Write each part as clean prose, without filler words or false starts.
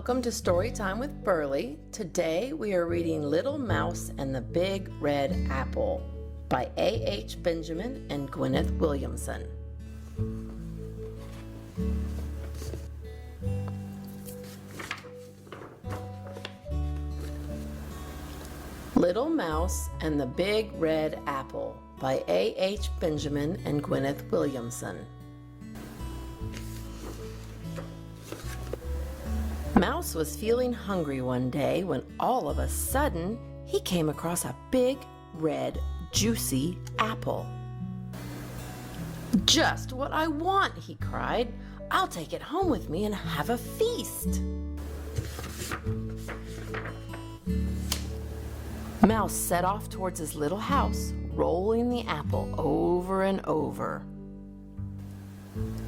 Welcome to Storytime with Berly. Today we are reading Little Mouse and the Big Red Apple by A.H. Benjamin and Gwyneth Williamson. Little Mouse and the Big Red Apple by A.H. Benjamin and Gwyneth Williamson. Mouse was feeling hungry one day when all of a sudden he came across a big, red, juicy apple. "Just what I want," he cried. "I'll take it home with me and have a feast." Mouse set off towards his little house, rolling the apple over and over.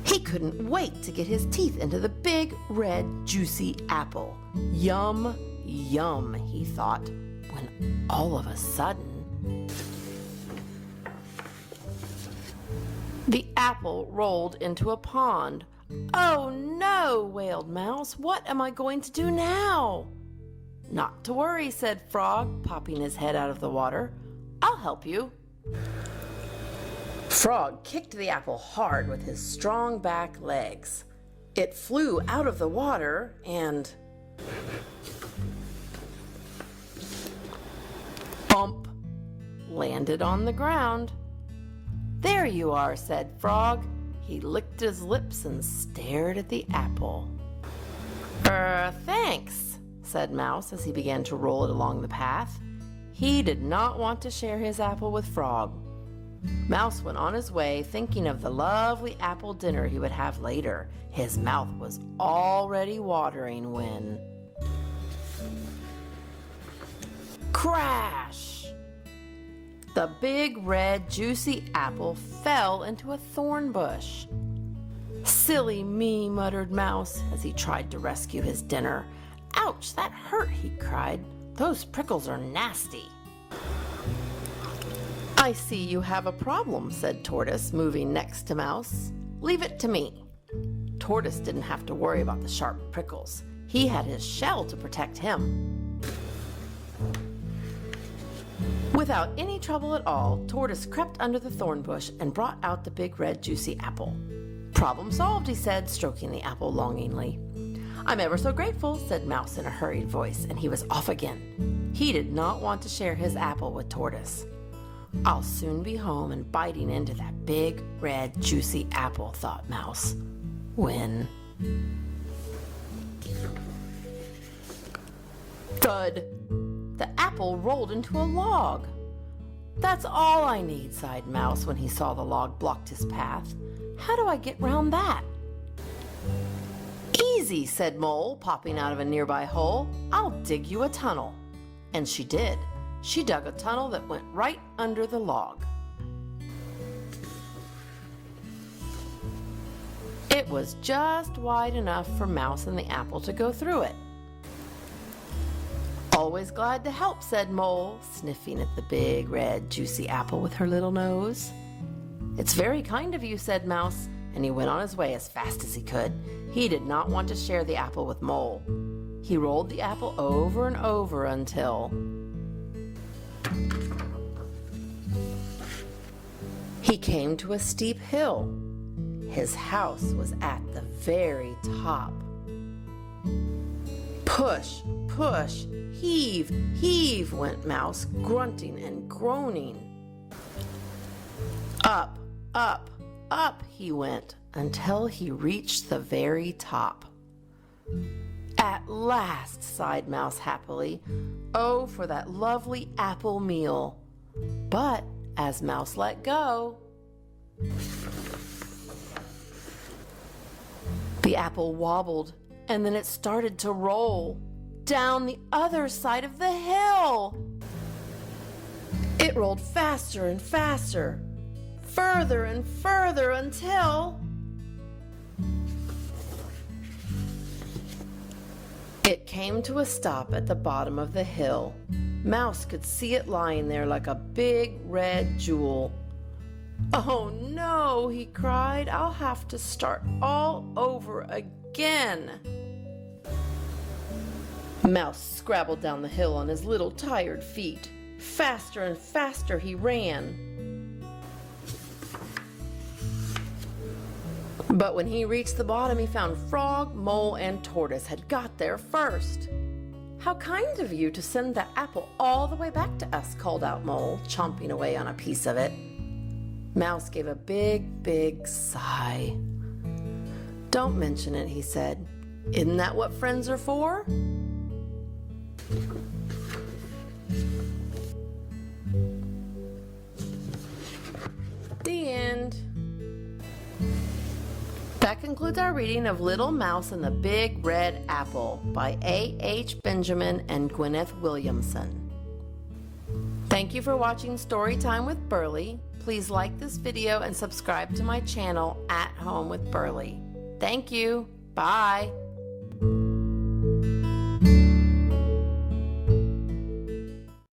He couldn't wait to get his teeth into the big, red, juicy apple. Yum, yum, he thought, when all of a sudden, the apple rolled into a pond. "Oh no," wailed Mouse. "What am I going to do now?" "Not to worry," said Frog, popping his head out of the water. "I'll help you." Frog kicked the apple hard with his strong back legs. It flew out of the water and bump, landed on the ground. "There you are," said Frog. He licked his lips and stared at the apple. Thanks," said Mouse as he began to roll it along the path. He did not want to share his apple with Frog. Mouse went on his way, thinking of the lovely apple dinner he would have later. His mouth was already watering when... Crash! The big, red, juicy apple fell into a thorn bush. "Silly me," muttered Mouse as he tried to rescue his dinner. "Ouch, that hurt," he cried. "Those prickles are nasty." "I see you have a problem," said Tortoise, moving next to Mouse. "Leave it to me." Tortoise didn't have to worry about the sharp prickles. He had his shell to protect him. Without any trouble at all, Tortoise crept under the thorn bush and brought out the big, red, juicy apple. "Problem solved," he said, stroking the apple longingly. "I'm ever so grateful," said Mouse in a hurried voice, and he was off again. He did not want to share his apple with Tortoise. "I'll soon be home and biting into that big, red, juicy apple," thought Mouse. When... Thud! The apple rolled into a log. "That's all I need," sighed Mouse when he saw the log blocked his path. "How do I get round that?" "Easy," said Mole, popping out of a nearby hole. "I'll dig you a tunnel." And she did. She dug a tunnel that went right under the log. It was just wide enough for Mouse and the apple to go through it. "Always glad to help," said Mole, sniffing at the big, red, juicy apple with her little nose. "It's very kind of you," said Mouse, and he went on his way as fast as he could. He did not want to share the apple with Mole. He rolled the apple over and over until... he came to a steep hill. His house was at the very top. "Push, push, heave, heave," went Mouse, grunting and groaning. Up, up, up he went until he reached the very top. "At last," sighed Mouse happily. "Oh, for that lovely apple meal." But as Mouse let go, the apple wobbled, and then it started to roll down the other side of the hill. It rolled faster and faster, further and further until... it came to a stop at the bottom of the hill. Mouse could see it lying there like a big red jewel. "Oh no," he cried. "I'll have to start all over again." Mouse scrabbled down the hill on his little tired feet. Faster and faster he ran. But when he reached the bottom, he found Frog, Mole, and Tortoise had got there first. "How kind of you to send that apple all the way back to us," called out Mole, chomping away on a piece of it. Mouse gave a big, big sigh. "Don't mention it," he said. "Isn't that what friends are for?" The end. That concludes our reading of Little Mouse and the Big Red Apple by A.H. Benjamin and Gwyneth Williamson. Thank you for watching Storytime with Berly. Please like this video and subscribe to my channel at Home with Berly. Thank you. Bye.